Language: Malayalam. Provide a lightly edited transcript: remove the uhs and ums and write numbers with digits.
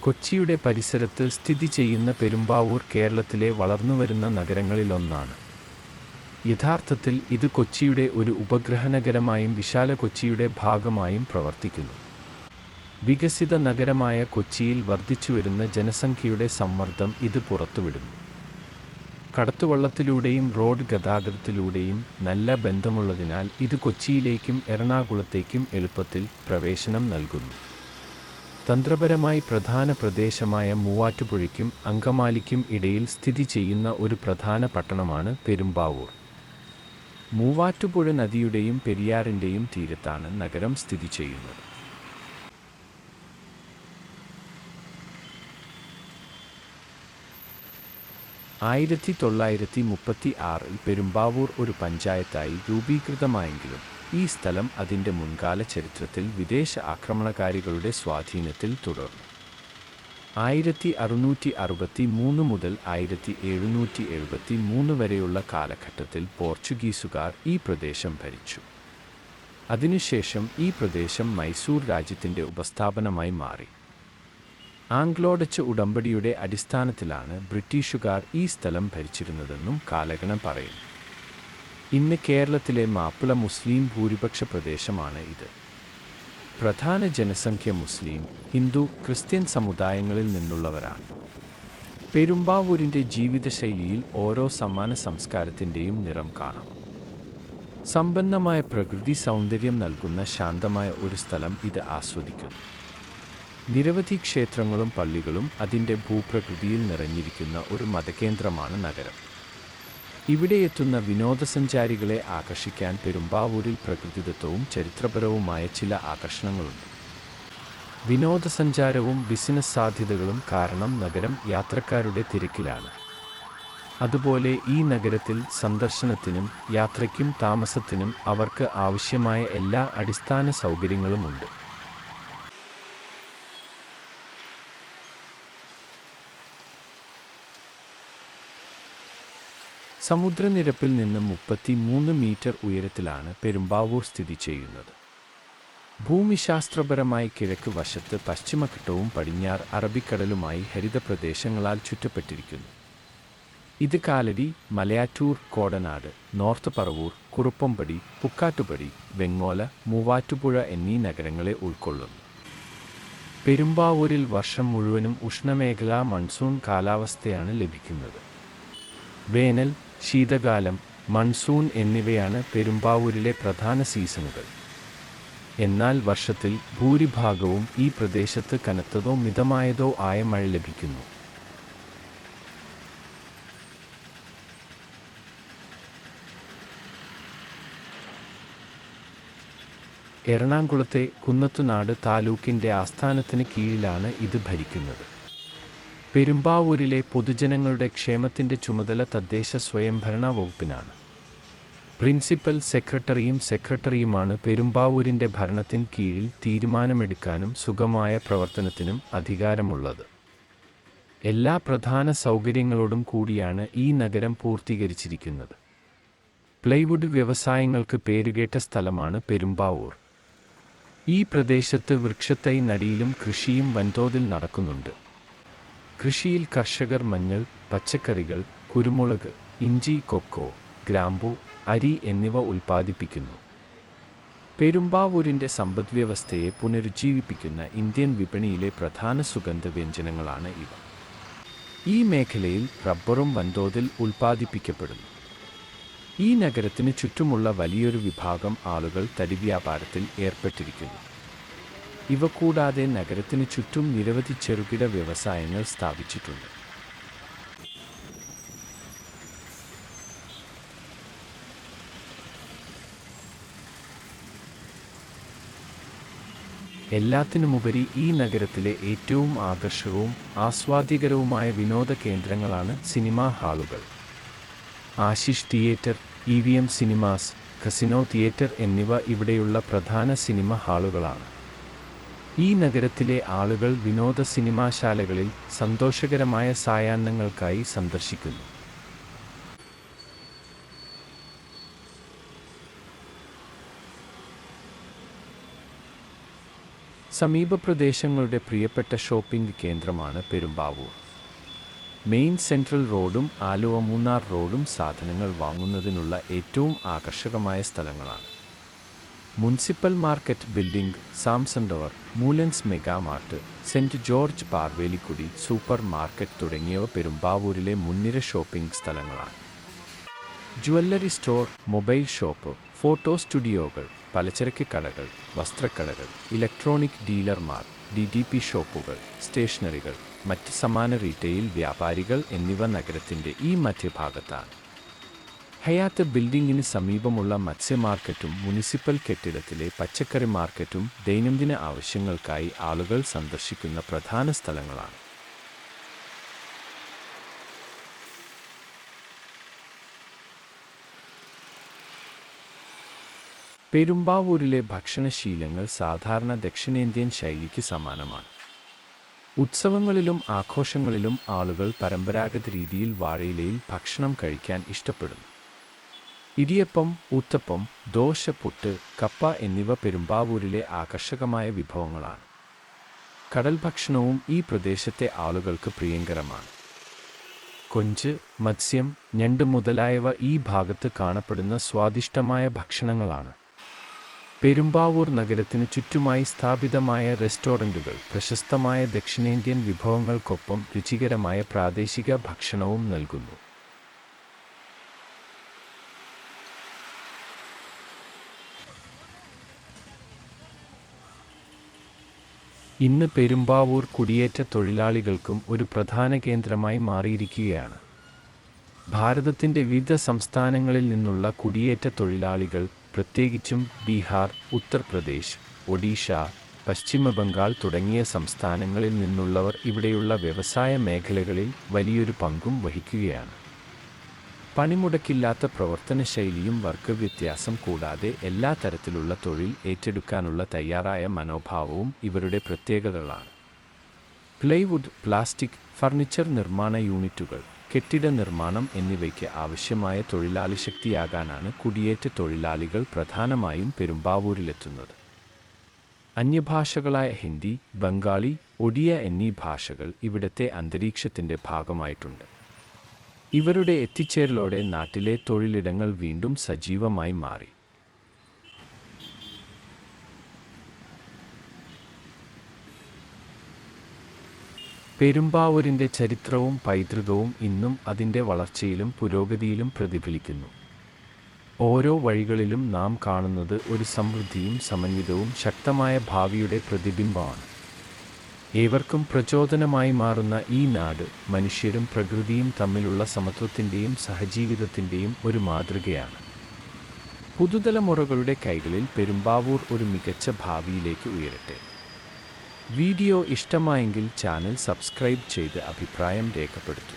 കൊച്ചിയുടെ പരിസരത്ത് സ്ഥിതി ചെയ്യുന്ന പെരുമ്പാവൂർ കേരളത്തിലെ വളർന്നുവരുന്ന നഗരങ്ങളിലൊന്നാണ്. യഥാർത്ഥത്തിൽ ഇത് കൊച്ചിയുടെ ഒരു ഉപഗ്രഹനഗരമായും വിശാല കൊച്ചിയുടെ ഭാഗമായും പ്രവർത്തിക്കുന്നു. വികസിത നഗരമായ കൊച്ചിയിൽ വർദ്ധിച്ചുവരുന്ന ജനസംഖ്യയുടെ സമ്മർദ്ദം ഇത് പുറത്തുവിടുന്നു. കടത്തുവള്ളത്തിലൂടെയും റോഡ് ഗതാഗതത്തിലൂടെയും നല്ല ബന്ധമുള്ളതിനാൽ ഇത് കൊച്ചിയിലേക്കും എറണാകുളത്തേക്കും എളുപ്പത്തിൽ പ്രവേശനം നൽകുന്നു. തന്ത്രപരമായി പ്രധാന പ്രദേശമായ മൂവാറ്റുപുഴയ്ക്കും അങ്കമാലിക്കും ഇടയിൽ സ്ഥിതി ചെയ്യുന്ന ഒരു പ്രധാന പട്ടണമാണ് പെരുമ്പാവൂർ. മൂവാറ്റുപുഴ നദിയുടെയും പെരിയാറിൻ്റെയും തീരത്താണ് നഗരം സ്ഥിതി ചെയ്യുന്നത്. ആയിരത്തി 1936 പെരുമ്പാവൂർ ഒരു പഞ്ചായത്തായി രൂപീകൃതമായെങ്കിലും ഈ സ്ഥലം അതിൻ്റെ മുൻകാല ചരിത്രത്തിൽ വിദേശ ആക്രമണകാരികളുടെ സ്വാധീനത്തിൽ തുടർന്നു. 1663 മുതൽ 1773 വരെയുള്ള കാലഘട്ടത്തിൽ പോർച്ചുഗീസുകാർ ഈ പ്രദേശം ഭരിച്ചു. അതിനുശേഷം ഈ പ്രദേശം മൈസൂർ രാജ്യത്തിൻ്റെ ഉപസ്ഥാപനമായി മാറി. ആംഗ്ലോ-ഡച്ച് ഉടമ്പടിയുടെ അടിസ്ഥാനത്തിലാണ് ബ്രിട്ടീഷുകാർ ഈ സ്ഥലം ഭരിച്ചിരുന്നതെന്നും കാലഗണന പറയുന്നു. ഇന്ന് കേരളത്തിലെ മാപ്പിള മുസ്ലിം ഭൂരിപക്ഷ പ്രദേശമാണ് ഇത്. പ്രധാന ജനസംഖ്യ മുസ്ലിം, ഹിന്ദു, ക്രിസ്ത്യൻ സമുദായങ്ങളിൽ നിന്നുള്ളവരാണ്. പെരുമ്പാവൂരിൻ്റെ ജീവിതശൈലിയിൽ ഓരോ സമാന സംസ്കാരത്തിൻ്റെയും നിറം കാണാം. സമ്പന്നമായ പ്രകൃതി സൗന്ദര്യം നൽകുന്ന ശാന്തമായ ഒരു സ്ഥലം ഇത് ആസ്വദിക്കുന്നു. നിരവധി ക്ഷേത്രങ്ങളും പള്ളികളും അതിൻ്റെ ഭൂപ്രകൃതിയിൽ നിറഞ്ഞിരിക്കുന്ന ഒരു മതകേന്ദ്രമാണ് നഗരം. ഇവിടെ എത്തുന്ന വിനോദസഞ്ചാരികളെ ആകർഷിക്കാൻ പെരുമ്പാവൂരിൽ പ്രകൃതിദത്തവും ചരിത്രപരവുമായ ചില ആകർഷണങ്ങളുണ്ട്. വിനോദസഞ്ചാരവും ബിസിനസ് സാധ്യതകളും കാരണം നഗരം യാത്രക്കാരുടെ തിരക്കിലാണ്. അതുപോലെ ഈ നഗരത്തിൽ സന്ദർശനത്തിനും യാത്രയ്ക്കും താമസത്തിനും അവർക്ക് ആവശ്യമായ എല്ലാ അടിസ്ഥാന സൗകര്യങ്ങളുമുണ്ട്. സമുദ്രനിരപ്പിൽ നിന്ന് 33 മീറ്റർ ഉയരത്തിലാണ് പെരുമ്പാവൂർ സ്ഥിതി ചെയ്യുന്നത്. ഭൂമിശാസ്ത്രപരമായി കിഴക്ക് വശത്ത് പശ്ചിമഘട്ടവും പടിഞ്ഞാറ് അറബിക്കടലുമായി ഹരിതപ്രദേശങ്ങളാൽ ചുറ്റപ്പെട്ടിരിക്കുന്നു. ഇത് കാലടി, മലയാറ്റൂർ, കോടനാട്, നോർത്ത് പറവൂർ, കുറുപ്പംപടി, പുക്കാട്ടുപടി, വെങ്ങോല, മൂവാറ്റുപുഴ എന്നീ നഗരങ്ങളെ ഉൾക്കൊള്ളുന്നു. പെരുമ്പാവൂരിൽ വർഷം മുഴുവനും ഉഷ്ണമേഖലാ മൺസൂൺ കാലാവസ്ഥയാണ് ലഭിക്കുന്നത്. വേനൽ, ശീതകാലം, മൺസൂൺ എന്നിവയാണ് പെരുമ്പാവൂരിലെ പ്രധാന സീസണുകൾ. എന്നാൽ വർഷത്തിൽ ഭൂരിഭാഗവും ഈ പ്രദേശത്ത് കനത്തതോ മിതമായതോ ആയ മഴ ലഭിക്കുന്നു. എറണാകുളത്തെ കുന്നത്തുനാട് താലൂക്കിൻ്റെ ആസ്ഥാനത്തിന് കീഴിലാണ് ഇത് ഭരിക്കുന്നത്. പെരുമ്പാവൂരിലെ പൊതുജനങ്ങളുടെ ക്ഷേമത്തിൻ്റെ ചുമതല തദ്ദേശ സ്വയംഭരണ വകുപ്പിനാണ്. പ്രിൻസിപ്പൽ സെക്രട്ടറിയും സെക്രട്ടറിയുമാണ് പെരുമ്പാവൂരിൻ്റെ ഭരണത്തിന് കീഴിൽ തീരുമാനമെടുക്കാനും സുഗമമായ പ്രവർത്തനത്തിനും അധികാരമുള്ളത്. എല്ലാ പ്രധാന സൗകര്യങ്ങളോടും കൂടിയാണ് ഈ നഗരം പൂർത്തീകരിച്ചിരിക്കുന്നത്. പ്ലൈവുഡ് വ്യവസായങ്ങൾക്ക് പേരുകേട്ട സ്ഥലമാണ് പെരുമ്പാവൂർ. ഈ പ്രദേശത്ത് വൃക്ഷത്തൈ നടീലും കൃഷിയും വൻതോതിൽ നടക്കുന്നുണ്ട്. കൃഷിയിൽ കർഷകർ മഞ്ഞൾ, പച്ചക്കറികൾ, കുരുമുളക്, ഇഞ്ചി, കൊക്കോ, ഗ്രാമ്പു, അരി എന്നിവ ഉൽപ്പാദിപ്പിക്കുന്നു. പെരുമ്പാവൂരിൻ്റെ സമ്പദ്വ്യവസ്ഥയെ പുനരുജ്ജീവിപ്പിക്കുന്ന ഇന്ത്യൻ വിപണിയിലെ പ്രധാന സുഗന്ധവ്യഞ്ജനങ്ങളാണ് ഇവ. ഈ മേഖലയിൽ റബ്ബറും വൻതോതിൽ ഉൽപ്പാദിപ്പിക്കപ്പെടുന്നു. ഈ നഗരത്തിന് ചുറ്റുമുള്ള വലിയൊരു വിഭാഗം ആളുകൾ തടിവ്യാപാരത്തിൽ ഏർപ്പെട്ടിരിക്കുന്നു. ഇവ കൂടാതെ നഗരത്തിന് ചുറ്റും നിരവധി ചെറുകിട വ്യവസായങ്ങൾ സ്ഥാപിച്ചിട്ടുണ്ട്. എല്ലാത്തിനുമുപരി ഈ നഗരത്തിലെ ഏറ്റവും ആകർഷകവും ആസ്വാദ്യകരവുമായ വിനോദ കേന്ദ്രങ്ങളാണ് സിനിമാ ഹാളുകൾ. Ashish theatre, EVM cinemas, casino theatre എന്നിവ ഇവിടെയുള്ള പ്രധാന സിനിമ ഹാളുകളാണ്. ഈ നഗരത്തിലെ ആളുകൾ വിനോദ സിനിമാശാലകളിൽ സന്തോഷകരമായ സായാഹ്നങ്ങൾക്കായി സന്ദർശിക്കുന്നു. സമീപ പ്രദേശങ്ങളുടെ പ്രിയപ്പെട്ട ഷോപ്പിംഗ് കേന്ദ്രമാണ് പെരുമ്പാവൂർ. മെയിൻ സെൻട്രൽ റോഡും ആലുവ മൂന്നാർ റോഡും സാധനങ്ങൾ വാങ്ങുന്നതിനുള്ള ഏറ്റവും ആകർഷകമായ സ്ഥലങ്ങളാണ്. Municipal market building, Samson tower, Moolans mega mart, Saint George Parvelikudi super market തുടങ്ങിയവ പെരുമ്പാവൂരിലെ മുൻനിര ഷോപ്പിംഗ് സ്ഥലങ്ങളാണ്. Jewellery store, mobile shop, photo സ്റ്റുഡിയോകൾ, പലചരക്ക് കടകൾ, വസ്ത്രക്കടകൾ, ഇലക്ട്രോണിക് ഡീലർമാർ, DDP ഷോപ്പുകൾ, സ്റ്റേഷനറികൾ, മറ്റ് സമാന റീറ്റെയിൽ വ്യാപാരികൾ എന്നിവ നഗരത്തിൻ്റെ ഈ മധ്യഭാഗത്താണ്. ഹയാത്ത് ബിൽഡിംഗിന് സമീപമുള്ള മത്സ്യ മാർക്കറ്റും മുനിസിപ്പൽ കെട്ടിടത്തിലെ പച്ചക്കറി മാർക്കറ്റും ദൈനംദിന ആവശ്യങ്ങൾക്കായി ആളുകൾ സന്ദർശിക്കുന്ന പ്രധാന സ്ഥലങ്ങളാണ്. പെരുമ്പാവൂരിലെ ഭക്ഷണശീലങ്ങൾ സാധാരണ ദക്ഷിണേന്ത്യൻ ശൈലിക്ക് സമാനമാണ്. ഉത്സവങ്ങളിലും ആഘോഷങ്ങളിലും ആളുകൾ പരമ്പരാഗത രീതിയിൽ വാഴയിലയിൽ ഭക്ഷണം കഴിക്കാൻ ഇഷ്ടപ്പെടുന്നു. ഇടിയപ്പം, ഊത്തപ്പം, ദോശ, പുട്ട്, കപ്പ എന്നിവ പെരുമ്പാവൂരിലെ ആകർഷകമായ വിഭവങ്ങളാണ്. കടൽ ഭക്ഷണവും ഈ പ്രദേശത്തെ ആളുകൾക്ക് പ്രിയങ്കരമാണ്. കൊഞ്ച്, മത്സ്യം, ഞണ്ട് മുതലായവ ഈ ഭാഗത്ത് കാണപ്പെടുന്ന സ്വാദിഷ്ടമായ ഭക്ഷണങ്ങളാണ്. പെരുമ്പാവൂർ നഗരത്തിന് ചുറ്റുമായി സ്ഥാപിതമായ റെസ്റ്റോറൻറ്റുകൾ പ്രശസ്തമായ ദക്ഷിണേന്ത്യൻ വിഭവങ്ങൾക്കൊപ്പം രുചികരമായ പ്രാദേശിക ഭക്ഷണവും നൽകുന്നു. ഇന്ന് പെരുമ്പാവൂർ കുടിയേറ്റ തൊഴിലാളികൾക്കും ഒരു പ്രധാന കേന്ദ്രമായി മാറിയിരിക്കുകയാണ്. ഭാരതത്തിൻ്റെ വിവിധ സംസ്ഥാനങ്ങളിൽ നിന്നുള്ള കുടിയേറ്റ തൊഴിലാളികൾ, പ്രത്യേകിച്ചും ബീഹാർ, ഉത്തർപ്രദേശ്, ഒഡീഷ, പശ്ചിമ ബംഗാൾ തുടങ്ങിയ സംസ്ഥാനങ്ങളിൽ നിന്നുള്ളവർ ഇവിടെയുള്ള വ്യവസായ മേഖലകളിൽ വലിയൊരു പങ്കും വഹിക്കുകയാണ്. പണിമുടക്കില്ലാത്ത പ്രവർത്തനശൈലിയും വർഗവ്യത്യാസം കൂടാതെ എല്ലാ തരത്തിലുള്ള തൊഴിൽ ഏറ്റെടുക്കാനുള്ള തയ്യാറായ മനോഭാവവും ഇവരുടെ പ്രത്യേകതകളാണ്. പ്ലൈവുഡ്, പ്ലാസ്റ്റിക്, ഫർണിച്ചർ നിർമ്മാണ യൂണിറ്റുകൾ, കെട്ടിട നിർമ്മാണം എന്നിവയ്ക്ക് ആവശ്യമായ തൊഴിലാളി ശക്തിയാകാനാണ് കുടിയേറ്റ തൊഴിലാളികൾ പ്രധാനമായും പെരുമ്പാവൂരിലെത്തുന്നത്. അന്യഭാഷകളായ ഹിന്ദി, ബംഗാളി, ഒഡിയ എന്നീ ഭാഷകൾ ഇവിടത്തെ അന്തരീക്ഷത്തിൻ്റെ ഭാഗമായിട്ടുണ്ട്. ഇവരുടെ എത്തിച്ചേരലോടെ നാട്ടിലെ തൊഴിലിടങ്ങൾ വീണ്ടും സജീവമായി മാറി. പെരുമ്പാവൂരിൻ്റെ ചരിത്രവും പൈതൃകവും ഇന്നും അതിൻ്റെ വളർച്ചയിലും പുരോഗതിയിലും പ്രതിഫലിക്കുന്നു. ഓരോ വഴികളിലും നാം കാണുന്നത് ഒരു സമൃദ്ധിയും സമന്വിതവും ശക്തമായ ഭാവിയുടെ പ്രതിബിംബമാണ്. ഏവർക്കും പ്രചോദനമായി മാറുന്ന ഈ നാട് മനുഷ്യരും പ്രകൃതിയും തമ്മിലുള്ള സമത്വത്തിൻ്റെയും സഹജീവിതത്തിൻ്റെയും ഒരു മാതൃകയാണ്. പുതുതലമുറകളുടെ കൈകളിൽ പെരുമ്പാവൂർ ഒരു മികച്ച ഭാവിയിലേക്ക് ഉയരട്ടെ. വീഡിയോ ഇഷ്ടമായെങ്കിൽ ചാനൽ സബ്സ്ക്രൈബ് ചെയ്ത് അഭിപ്രായം രേഖപ്പെടുത്തൂ.